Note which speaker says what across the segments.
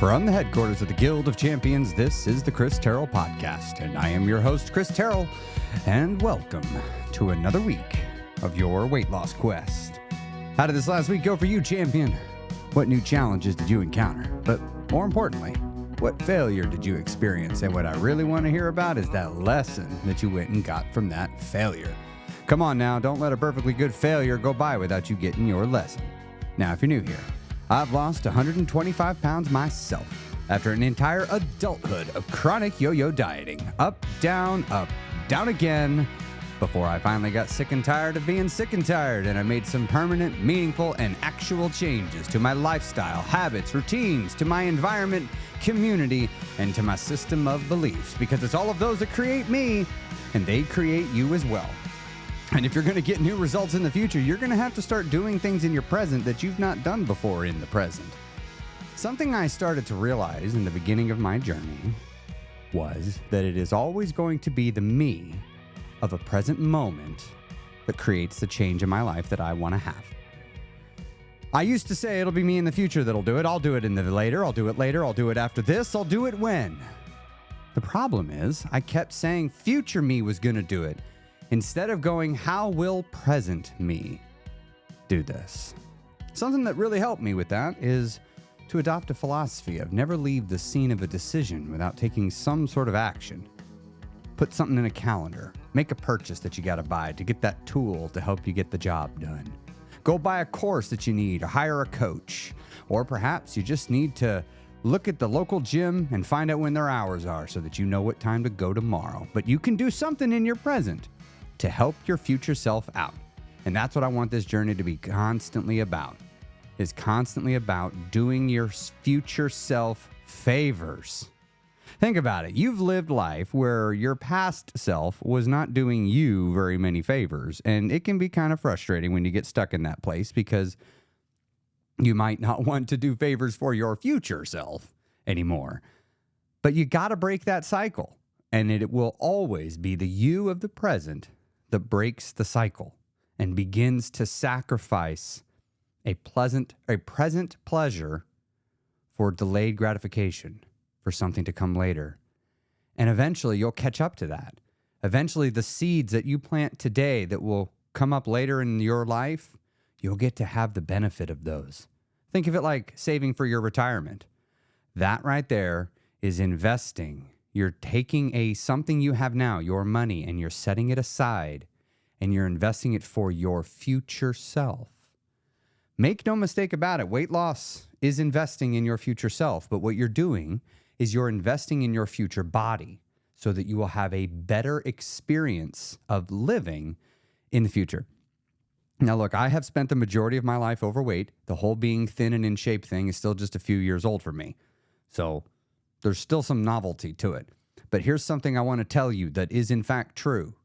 Speaker 1: From the headquarters of the Guild of Champions, this is the Chris Terrell Podcast, and I am your host, Chris Terrell, and welcome to another week of your weight loss quest. How did this last week go for you, champion? What new challenges did you encounter? But more importantly, what failure did you experience? And what I really want to hear about is that lesson that you went and got from that failure. Come on now, don't let a perfectly good failure go by without you getting your lesson. Now, if you're new here, I've lost 125 pounds myself after an entire adulthood of chronic yo-yo dieting. Up, down, again, before I finally got sick and tired of being sick and tired, and I made some permanent, meaningful, and actual changes to my lifestyle, habits, routines, to my environment, community, and to my system of beliefs, because it's all of those that create me, and they create you as well. And if you're going to get new results in the future, you're going to have to start doing things in your present that you've not done before in the present. Something I started to realize in the beginning of my journey was that it is always going to be the me of a present moment that creates the change in my life that I want to have. I used to say it'll be me in the future that'll do it. I'll do it in the later. I'll do it later. I'll do it after this. I'll do it when. The problem is I kept saying future me was going to do it, instead of going, how will present me do this? Something that really helped me with that is to adopt a philosophy of never leave the scene of a decision without taking some sort of action. Put something in a calendar. Make a purchase that you got to buy to get that tool to help you get the job done. Go buy a course that you need or hire a coach. Or perhaps you just need to look at the local gym and find out when their hours are so that you know what time to go tomorrow. But you can do something in your present to help your future self out. And that's what I want this journey to be constantly about, is constantly about doing your future self favors. Think about it. You've lived life where your past self was not doing you very many favors. And it can be kind of frustrating when you get stuck in that place because you might not want to do favors for your future self anymore. But you got to break that cycle. And it will always be the you of the present that breaks the cycle and begins to sacrifice a present pleasure for delayed gratification, for something to come later. And eventually you'll catch up to that. Eventually the seeds that you plant today that will come up later in your life, you'll get to have the benefit of those. Think of it like saving for your retirement. That right there is investing. You're taking something you have now, your money, and you're setting it aside, and you're investing it for your future self. Make no mistake about it, weight loss is investing in your future self, but what you're doing is you're investing in your future body so that you will have a better experience of living in the future. Now, look, I have spent the majority of my life overweight. The whole being thin and in shape thing is still just a few years old for me. So there's still some novelty to it. But here's something I want to tell you that is in fact true.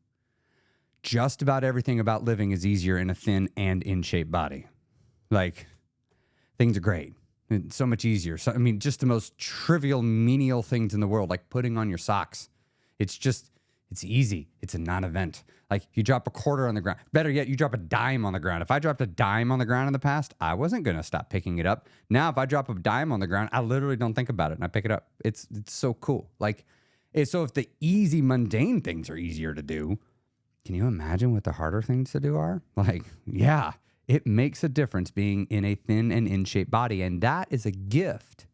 Speaker 1: Just about everything about living is easier in a thin and in shape body. Like, things are great. It's so much easier. So, I mean, just the most trivial, menial things in the world, like putting on your socks. It's easy. It's a non-event. Like, you drop a quarter on the ground. Better yet, you drop a dime on the ground. If I dropped a dime on the ground in the past, I wasn't going to stop picking it up. Now, if I drop a dime on the ground, I literally don't think about it, and I pick it up. It's so cool. Like, so if the easy, mundane things are easier to do, can you imagine what the harder things to do are? Like, yeah, it makes a difference being in a thin and in shape body. And that is a gift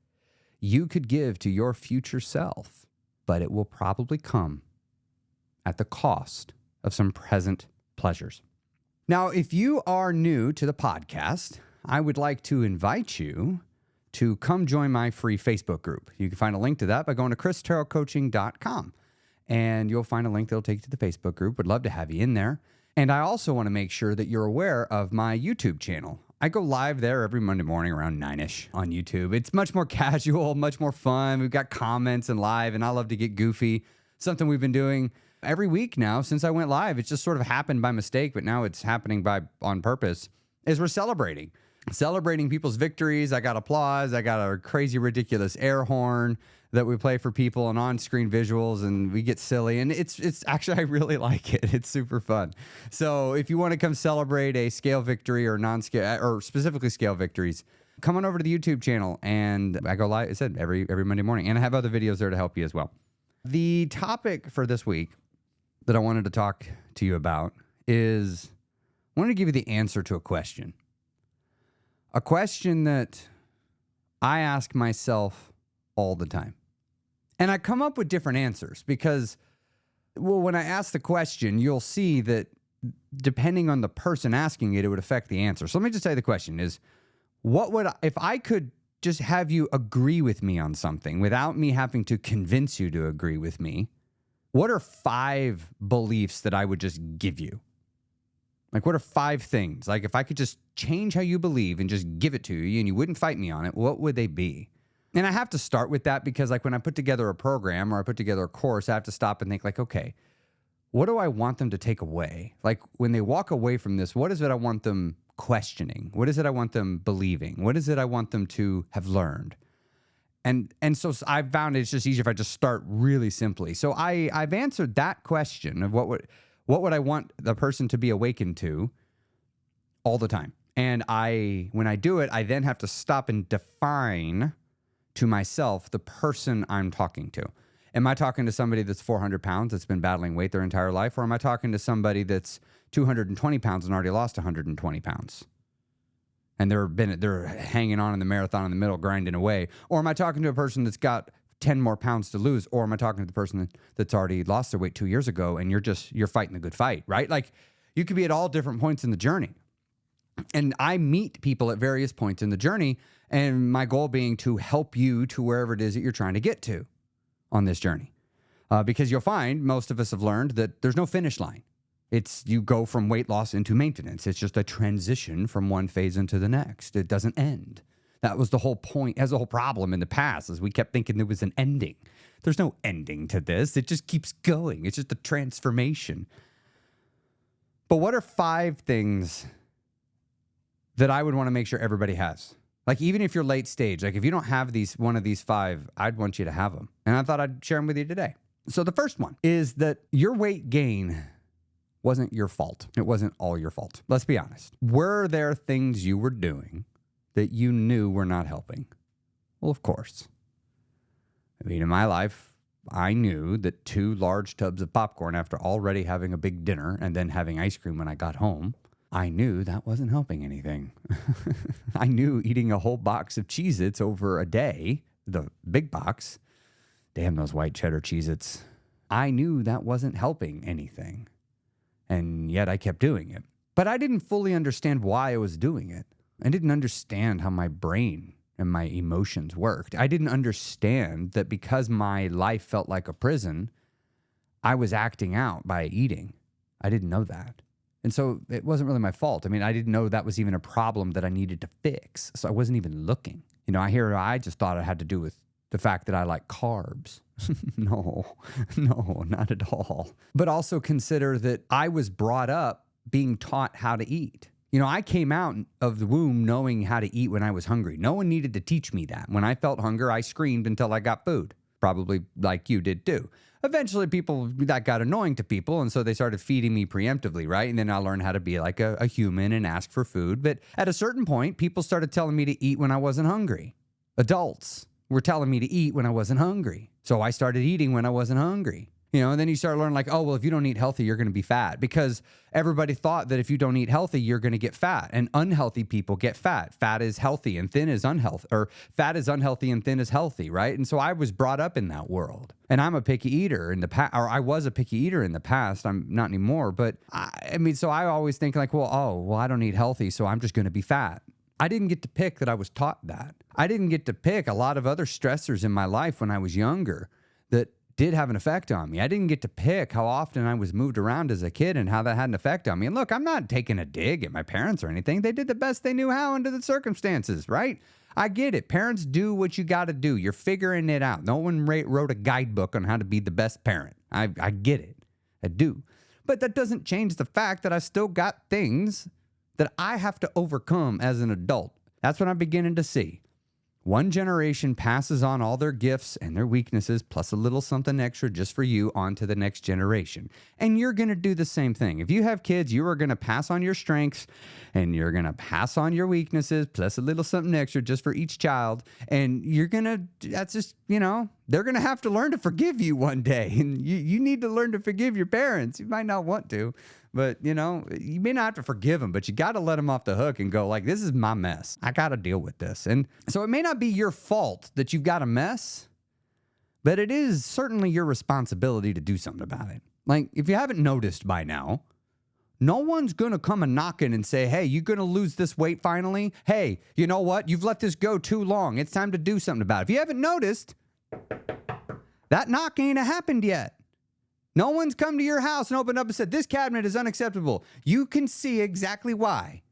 Speaker 1: you could give to your future self, but it will probably come at the cost of some present pleasures. Now, if you are new to the podcast, I would like to invite you to come join my free Facebook group. You can find a link to that by going to christerrellcoaching.com. And you'll find a link that'll take you to the Facebook group. Would love to have you in there. And I also want to make sure that you're aware of my YouTube channel. I go live there every Monday morning around 9-ish on YouTube. It's much more casual, much more fun. We've got comments and live, and I love to get goofy. Something we've been doing every week now since I went live. It's just sort of happened by mistake, but now it's happening on purpose, is we're celebrating people's victories. I got applause. I got a crazy, ridiculous air horn that we play for people and on-screen visuals, and we get silly. And it's actually, I really like it. It's super fun. So if you want to come celebrate a scale victory or non-scale, or specifically scale victories, come on over to the YouTube channel, and I go live, I said, every Monday morning, and I have other videos there to help you as well. The topic for this week that I wanted to talk to you about is, I wanted to give you the answer to a question that I ask myself all the time. And I come up with different answers because, well, when I ask the question, you'll see that depending on the person asking it, it would affect the answer. So let me just tell you the question is, if I could just have you agree with me on something without me having to convince you to agree with me, what are 5 beliefs that I would just give you? Like, what are 5 things? Like, if I could just change how you believe and just give it to you and you wouldn't fight me on it, what would they be? And I have to start with that because, like, when I put together a program or I put together a course, I have to stop and think, like, okay, what do I want them to take away? Like, when they walk away from this, what is it I want them questioning? What is it I want them believing? What is it I want them to have learned? And so I've found it's just easier if I just start really simply. So I've answered that question of what would I want the person to be awakened to all the time. And when I do it, I then have to stop and define to myself the person I'm talking to. Am I talking to somebody that's 400 pounds that's been battling weight their entire life? Or am I talking to somebody that's 220 pounds and already lost 120 pounds? And they're hanging on in the marathon in the middle, grinding away. Or am I talking to a person that's got 10 more pounds to lose? Or am I talking to the person that's already lost their weight 2 years ago and you're fighting the good fight, right? Like, you could be at all different points in the journey. And I meet people at various points in the journey, and my goal being to help you to wherever it is that you're trying to get to on this journey. Because you'll find most of us have learned that there's no finish line. You go from weight loss into maintenance. It's just a transition from one phase into the next. It doesn't end. That was the whole point, as a whole problem in the past, is we kept thinking there was an ending. There's no ending to this. It just keeps going. It's just a transformation. But what are 5 things that I would want to make sure everybody has? Like, even if you're late stage, like if you don't have one of these 5, I'd want you to have them. And I thought I'd share them with you today. So the first one is that your weight gain wasn't your fault. It wasn't all your fault. Let's be honest. Were there things you were doing that you knew were not helping? Well, of course. I mean, in my life, I knew that 2 large tubs of popcorn after already having a big dinner and then having ice cream when I got home, I knew that wasn't helping anything. I knew eating a whole box of Cheez-Its over a day, the big box, damn those white cheddar Cheez-Its, I knew that wasn't helping anything. And yet I kept doing it. But I didn't fully understand why I was doing it. I didn't understand how my brain and my emotions worked. I didn't understand that because my life felt like a prison, I was acting out by eating. I didn't know that. And so it wasn't really my fault. I mean, I didn't know that was even a problem that I needed to fix. So I wasn't even looking. You know, I just thought it had to do with the fact that I like carbs. No, not at all. But also consider that I was brought up being taught how to eat. You know, I came out of the womb knowing how to eat when I was hungry. No one needed to teach me that. When I felt hunger, I screamed until I got food. Probably like you did too. Eventually, that got annoying to people, and so they started feeding me preemptively, right? And then I learned how to be like a human and ask for food. But at a certain point, people started telling me to eat when I wasn't hungry. Adults were telling me to eat when I wasn't hungry. So I started eating when I wasn't hungry. You know, and then you start learning like, oh, well, if you don't eat healthy, you're going to be fat. Because everybody thought that if you don't eat healthy, you're going to get fat. And unhealthy people get fat. Fat is healthy and thin is unhealthy. Or fat is unhealthy and thin is healthy, right? And so I was brought up in that world. And I'm a picky eater in the past, or I was a picky eater in the past. I'm not anymore. But I mean, so I always think like, well, I don't eat healthy, so I'm just going to be fat. I didn't get to pick that I was taught that. I didn't get to pick a lot of other stressors in my life when I was younger that did have an effect on me. I didn't get to pick how often I was moved around as a kid and how that had an effect on me. And look, I'm not taking a dig at my parents or anything. They did the best they knew how under the circumstances, right? I get it. Parents do what you got to do. You're figuring it out. No one wrote a guidebook on how to be the best parent. I get it. I do. But that doesn't change the fact that I still got things that I have to overcome as an adult. That's what I'm beginning to see. One generation passes on all their gifts and their weaknesses, plus a little something extra just for you, onto the next generation. And you're going to do the same thing. If you have kids, you are going to pass on your strengths and you're going to pass on your weaknesses, plus a little something extra just for each child. And you're going to, that's just, they're going to have to learn to forgive you one day. And you need to learn to forgive your parents. You might not want to. But, you may not have to forgive them, but you got to let them off the hook and go like, this is my mess. I got to deal with this. And so it may not be your fault that you've got a mess, but it is certainly your responsibility to do something about it. Like, if you haven't noticed by now, no one's going to come and knock in and say, hey, you're going to lose this weight finally. Hey, you know what? You've let this go too long. It's time to do something about it. If you haven't noticed, that knock ain't happened yet. No one's come to your house and opened up and said, this cabinet is unacceptable. You can see exactly why.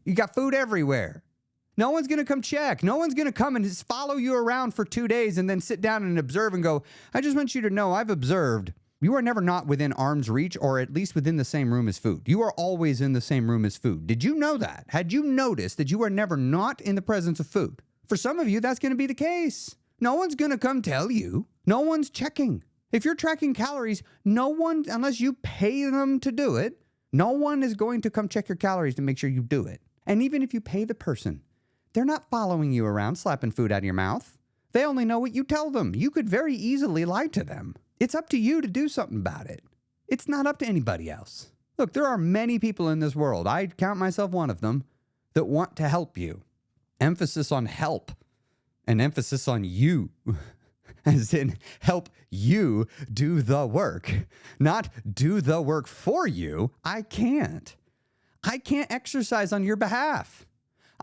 Speaker 1: You got food everywhere. No one's going to come check. No one's going to come and just follow you around for 2 days and then sit down and observe and go, I just want you to know I've observed. You are never not within arm's reach or at least within the same room as food. You are always in the same room as food. Did you know that? Had you noticed that you are never not in the presence of food? For some of you, that's going to be the case. No one's going to come tell you. No one's checking. If you're tracking calories, no one, unless you pay them to do it, no one is going to come check your calories to make sure you do it. And even if you pay the person, they're not following you around, slapping food out of your mouth. They only know what you tell them. You could very easily lie to them. It's up to you to do something about it. It's not up to anybody else. Look, there are many people in this world, I count myself one of them, that want to help you. Emphasis on help and emphasis on you. As in, help you do the work, not do the work for you. I can't exercise on your behalf.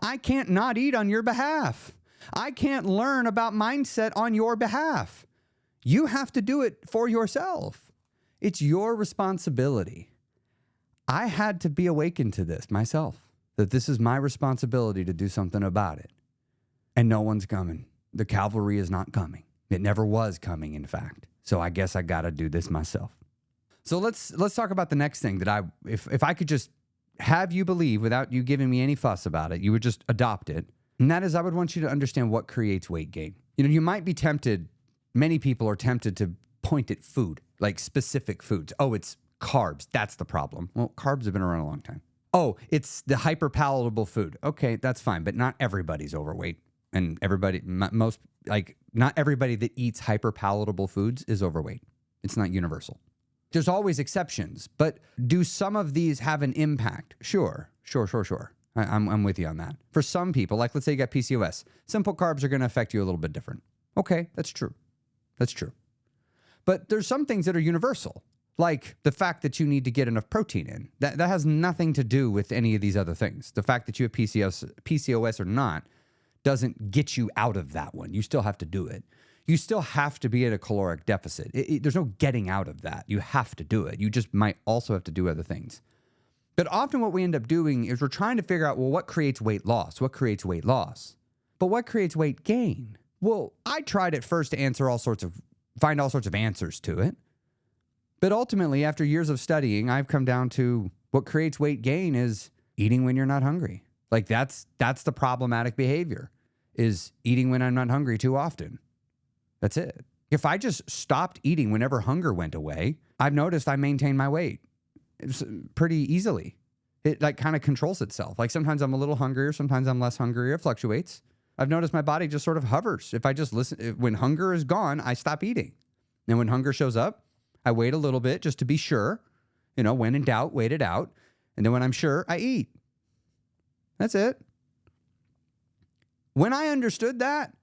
Speaker 1: I can't not eat on your behalf. I can't learn about mindset on your behalf. You have to do it for yourself. It's your responsibility. I had to be awakened to this myself, that this is my responsibility to do something about it. And no one's coming. The cavalry is not coming. It never was coming, in fact. So I guess I got to do this myself. So let's talk about the next thing that if I could just have you believe without you giving me any fuss about it, you would just adopt it. And that is, I would want you to understand what creates weight gain. You might be tempted, many people are tempted to point at food, like specific foods. Oh, it's carbs. That's the problem. Well, carbs have been around a long time. Oh, it's the hyper-palatable food. Okay, that's fine, but not everybody's overweight. And not everybody that eats hyper-palatable foods is overweight. It's not universal. There's always exceptions, but do some of these have an impact? Sure. I'm with you on that. For some people, like let's say you got PCOS, simple carbs are going to affect you a little bit different. Okay, that's true. But there's some things that are universal, like the fact that you need to get enough protein in. That has nothing to do with any of these other things. The fact that you have PCOS or not doesn't get you out of that one. You still have to do it. You still have to be at a caloric deficit. There's no getting out of that. You have to do it. You just might also have to do other things. But often what we end up doing is we're trying to figure out, well, what creates weight loss? What creates weight loss? But what creates weight gain? Well, I tried at first to find all sorts of answers to it. But ultimately, after years of studying, I've come down to what creates weight gain is eating when you're not hungry. Like that's the problematic behavior, is eating when I'm not hungry too often. That's it. If I just stopped eating whenever hunger went away, I've noticed I maintain my weight pretty easily. It kind of controls itself. Like sometimes I'm a little hungrier, sometimes I'm less hungry. It fluctuates. I've noticed my body just sort of hovers. If I just listen, when hunger is gone, I stop eating. And when hunger shows up, I wait a little bit just to be sure. When in doubt, wait it out. And then when I'm sure, I eat. That's it. When I understood that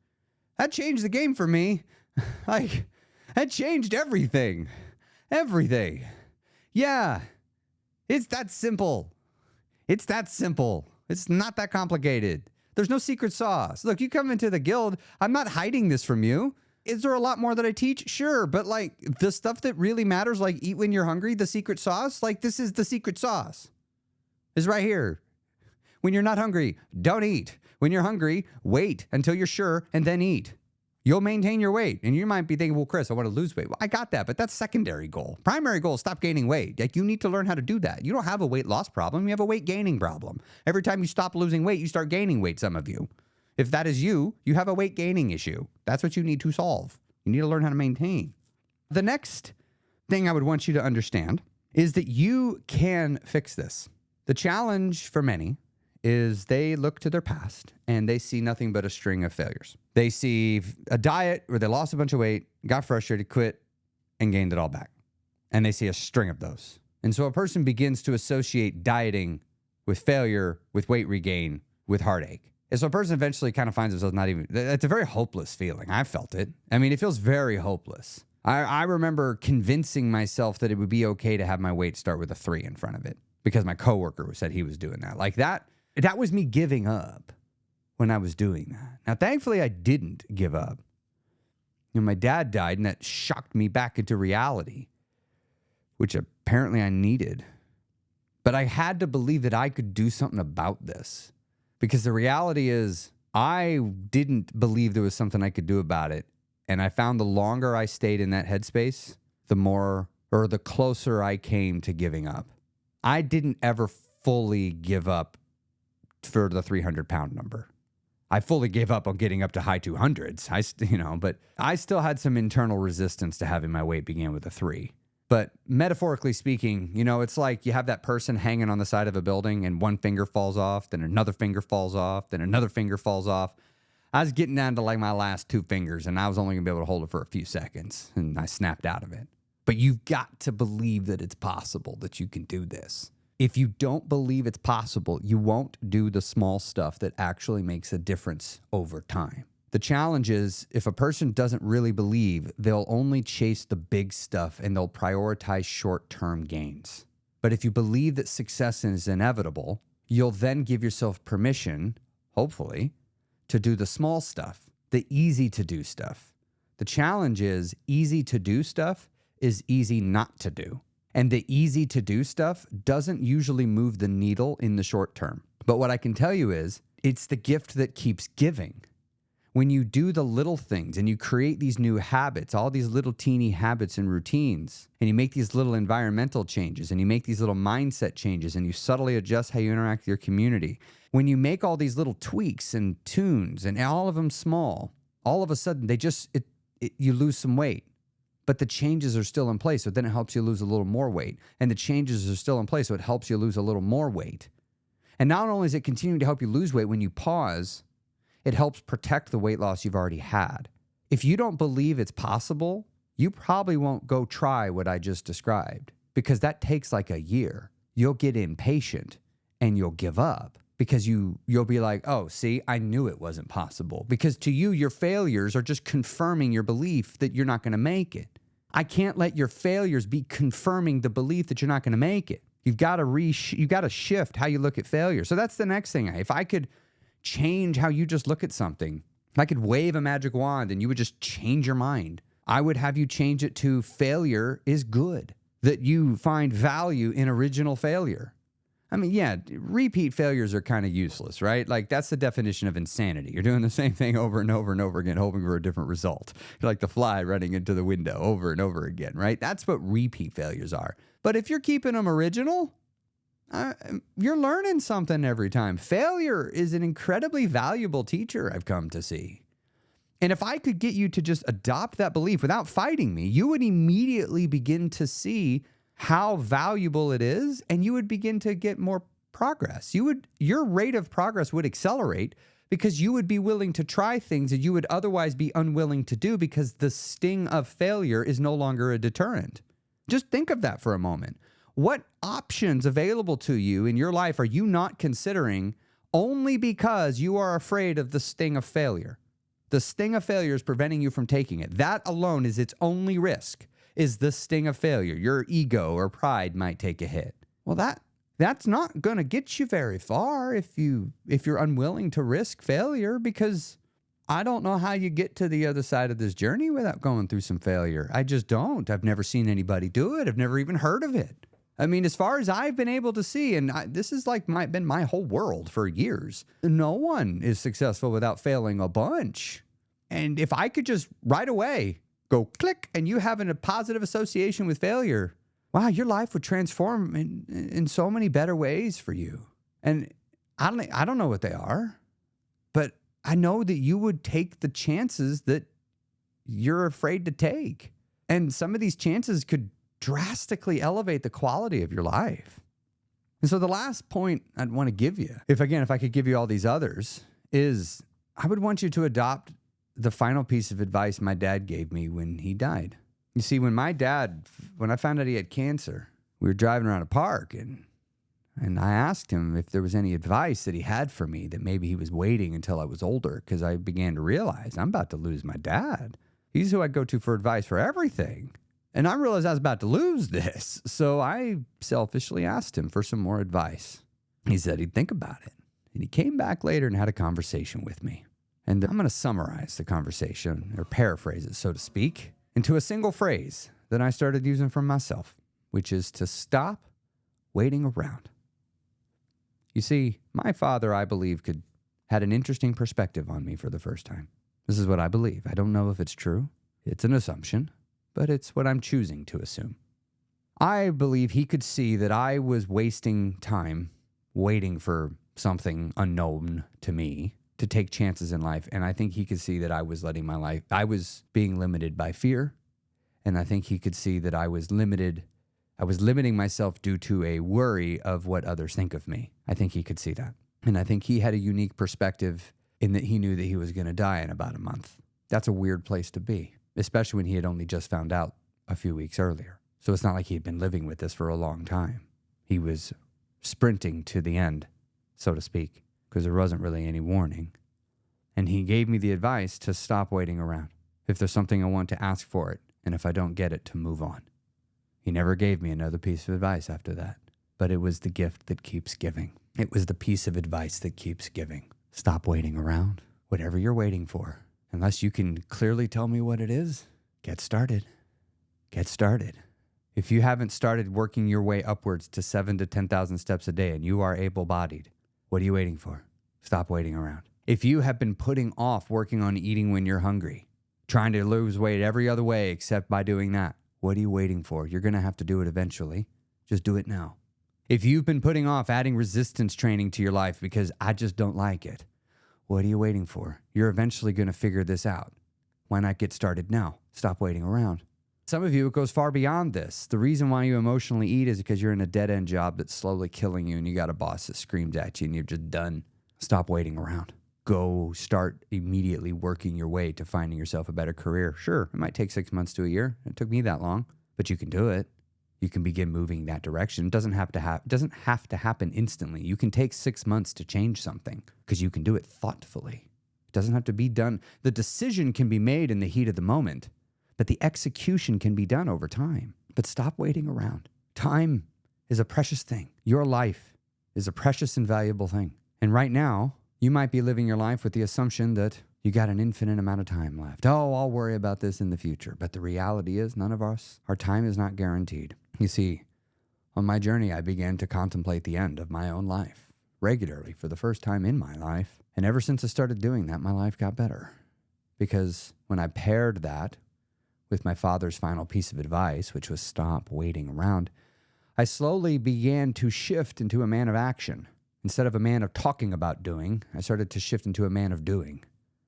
Speaker 1: changed the game for me. That changed everything. Everything. Yeah. It's that simple. It's not that complicated. There's no secret sauce. Look, you come into the guild, I'm not hiding this from you. Is there a lot more that I teach? Sure. But the stuff that really matters, like eat when you're hungry, the secret sauce, this is the secret sauce. It's right here. When you're not hungry, don't eat. When you're hungry, wait until you're sure and then eat. You'll maintain your weight. And you might be thinking, well, Chris, I want to lose weight. Well, I got that, but that's secondary goal. Primary goal is stop gaining weight. You need to learn how to do that. You don't have a weight loss problem. You have a weight gaining problem. Every time you stop losing weight, you start gaining weight, some of you. If that is you, you have a weight gaining issue. That's what you need to solve. You need to learn how to maintain. The next thing I would want you to understand is that you can fix this. The challenge for many is they look to their past and they see nothing but a string of failures. They see a diet where they lost a bunch of weight, got frustrated, quit, and gained it all back. And they see a string of those. And so a person begins to associate dieting with failure, with weight regain, with heartache. And so a person eventually kind of finds themselves it's a very hopeless feeling. I felt it. I mean, it feels very hopeless. I remember convincing myself that it would be okay to have my weight start with a 3 in front of it because my coworker said he was doing that. Like that was me giving up when I was doing that. Now, thankfully, I didn't give up. My dad died, and that shocked me back into reality, which apparently I needed. But I had to believe that I could do something about this because the reality is I didn't believe there was something I could do about it. And I found the longer I stayed in that headspace, the closer I came to giving up. I didn't ever fully give up for the 300-pound number. I fully gave up on getting up to high 200s. But I still had some internal resistance to having my weight begin with a 3. But metaphorically speaking, it's like you have that person hanging on the side of a building and one finger falls off, then another finger falls off, then another finger falls off. I was getting down to like my last 2 fingers and I was only gonna be able to hold it for a few seconds and I snapped out of it. But you've got to believe that it's possible that you can do this. If you don't believe it's possible, you won't do the small stuff that actually makes a difference over time. The challenge is if a person doesn't really believe, they'll only chase the big stuff and they'll prioritize short-term gains. But if you believe that success is inevitable, you'll then give yourself permission, hopefully, to do the small stuff, the easy to do stuff. The challenge is easy to do stuff is easy not to do. And the easy to do stuff doesn't usually move the needle in the short term. But what I can tell you is it's the gift that keeps giving. When you do the little things and you create these new habits, all these little teeny habits and routines, and you make these little environmental changes and you make these little mindset changes and you subtly adjust how you interact with your community, when you make all these little tweaks and tunes and all of them small, all of a sudden you lose some weight. But the changes are still in place, so then it helps you lose a little more weight. And the changes are still in place, so it helps you lose a little more weight. And not only is it continuing to help you lose weight when you pause, it helps protect the weight loss you've already had. If you don't believe it's possible, you probably won't go try what I just described because that takes like a year. You'll get impatient and you'll give up because you'll be like, oh, see, I knew it wasn't possible. Because to you, your failures are just confirming your belief that you're not going to make it. I can't let your failures be confirming the belief that you're not going to make it. You've got to shift how you look at failure. So that's the next thing. If I could change how you just look at something, if I could wave a magic wand and you would just change your mind, I would have you change it to failure is good, that you find value in original failure. I mean, yeah, repeat failures are kind of useless, right? Like that's the definition of insanity. You're doing the same thing over and over and over again, hoping for a different result. You're like the fly running into the window over and over again, right? That's what repeat failures are. But if you're keeping them original, you're learning something every time. Failure is an incredibly valuable teacher, I've come to see. And if I could get you to just adopt that belief without fighting me, you would immediately begin to see how valuable it is, and you would begin to get more progress. Your rate of progress would accelerate because you would be willing to try things that you would otherwise be unwilling to do because the sting of failure is no longer a deterrent. Just think of that for a moment. What options available to you in your life are you not considering only because you are afraid of the sting of failure? The sting of failure is preventing you from taking it. That alone is its only risk, is the sting of failure. Your ego or pride might take a hit. Well, that's not going to get you very far if you're unwilling to risk failure, because I don't know how you get to the other side of this journey without going through some failure. I just don't. I've never seen anybody do it. I've never even heard of it. I mean, as far as I've been able to see, and this is like been my whole world for years, no one is successful without failing a bunch. And if I could just right away go click and you have a positive association with failure, wow, your life would transform in so many better ways for you. And I don't know what they are, but I know that you would take the chances that you're afraid to take. And some of these chances could drastically elevate the quality of your life. And so the last point I'd want to give you, if I could give you all these others, is I would want you to adopt the final piece of advice my dad gave me when he died. You see, when I found out he had cancer, we were driving around a park and I asked him if there was any advice that he had for me, that maybe he was waiting until I was older, because I began to realize I'm about to lose my dad. He's who I go to for advice for everything. And I realized I was about to lose this. So I selfishly asked him for some more advice. He said he'd think about it. And he came back later and had a conversation with me. And I'm going to summarize the conversation, or paraphrase it, so to speak, into a single phrase that I started using for myself, which is to stop waiting around. You see, my father, I believe, had an interesting perspective on me for the first time. This is what I believe. I don't know if it's true. It's an assumption, but it's what I'm choosing to assume. I believe he could see that I was wasting time waiting for something unknown to me to take chances in life. And I think he could see that I was I was being limited by fear. And I think he could see that I was limiting myself due to a worry of what others think of me. I think he could see that. And I think he had a unique perspective in that he knew that he was going to die in about a month. That's a weird place to be, especially when he had only just found out a few weeks earlier. So it's not like he had been living with this for a long time. He was sprinting to the end, so to speak, because there wasn't really any warning. And he gave me the advice to stop waiting around. If there's something I want, to ask for it, and if I don't get it, to move on. He never gave me another piece of advice after that, but it was the gift that keeps giving. It was the piece of advice that keeps giving. Stop waiting around. Whatever you're waiting for, unless you can clearly tell me what it is, get started. Get started. If you haven't started working your way upwards to 7,000 to 10,000 steps a day and you are able-bodied, what are you waiting for? Stop waiting around. If you have been putting off working on eating when you're hungry, trying to lose weight every other way except by doing that, what are you waiting for? You're going to have to do it eventually. Just do it now. If you've been putting off adding resistance training to your life because I just don't like it, what are you waiting for? You're eventually going to figure this out. Why not get started now? Stop waiting around. Some of you, it goes far beyond this. The reason why you emotionally eat is because you're in a dead-end job that's slowly killing you and you got a boss that screams at you and you're just done. Stop waiting around. Go start immediately working your way to finding yourself a better career. Sure, it might take 6 months to a year. It took me that long, but you can do it. You can begin moving that direction. It doesn't have to happen instantly. You can take 6 months to change something because you can do it thoughtfully. It doesn't have to be done. The decision can be made in the heat of the moment, but the execution can be done over time. But stop waiting around. Time is a precious thing. Your life is a precious and valuable thing. And right now, you might be living your life with the assumption that you got an infinite amount of time left. Oh, I'll worry about this in the future. But the reality is none of us, our time is not guaranteed. You see, on my journey, I began to contemplate the end of my own life regularly for the first time in my life. And ever since I started doing that, my life got better. Because when I paired that with my father's final piece of advice, which was stop waiting around, I slowly began to shift into a man of action. Instead of a man of talking about doing, I started to shift into a man of doing.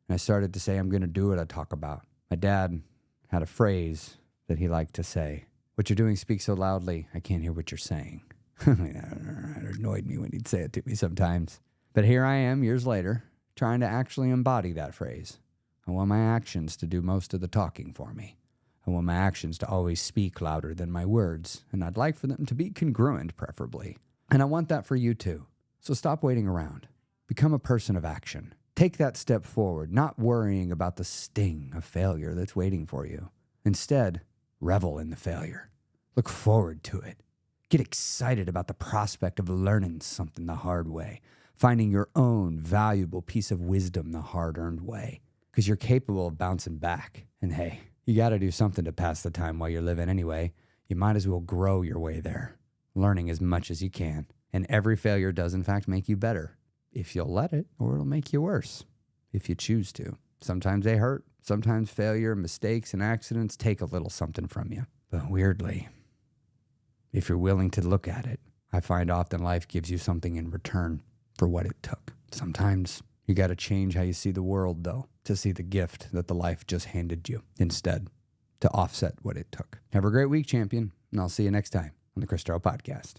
Speaker 1: And I started to say, I'm going to do what I talk about. My dad had a phrase that he liked to say, what you're doing speaks so loudly, I can't hear what you're saying. It annoyed me when he'd say it to me sometimes. But here I am, years later, trying to actually embody that phrase. I want my actions to do most of the talking for me. I want my actions to always speak louder than my words, and I'd like for them to be congruent, preferably. And I want that for you too. So stop waiting around. Become a person of action. Take that step forward, not worrying about the sting of failure that's waiting for you. Instead, revel in the failure. Look forward to it. Get excited about the prospect of learning something the hard way, finding your own valuable piece of wisdom the hard-earned way, because you're capable of bouncing back. And hey, you got to do something to pass the time while you're living anyway. You might as well grow your way there, learning as much as you can. And every failure does, in fact, make you better, if you'll let it, or it'll make you worse, if you choose to. Sometimes they hurt. Sometimes failure, mistakes, and accidents take a little something from you. But weirdly, if you're willing to look at it, I find often life gives you something in return for what it took. Sometimes You got to change how you see the world, though, to see the gift that the life just handed you instead, to offset what it took. Have a great week, champion, and I'll see you next time on the Chris Terrell Podcast.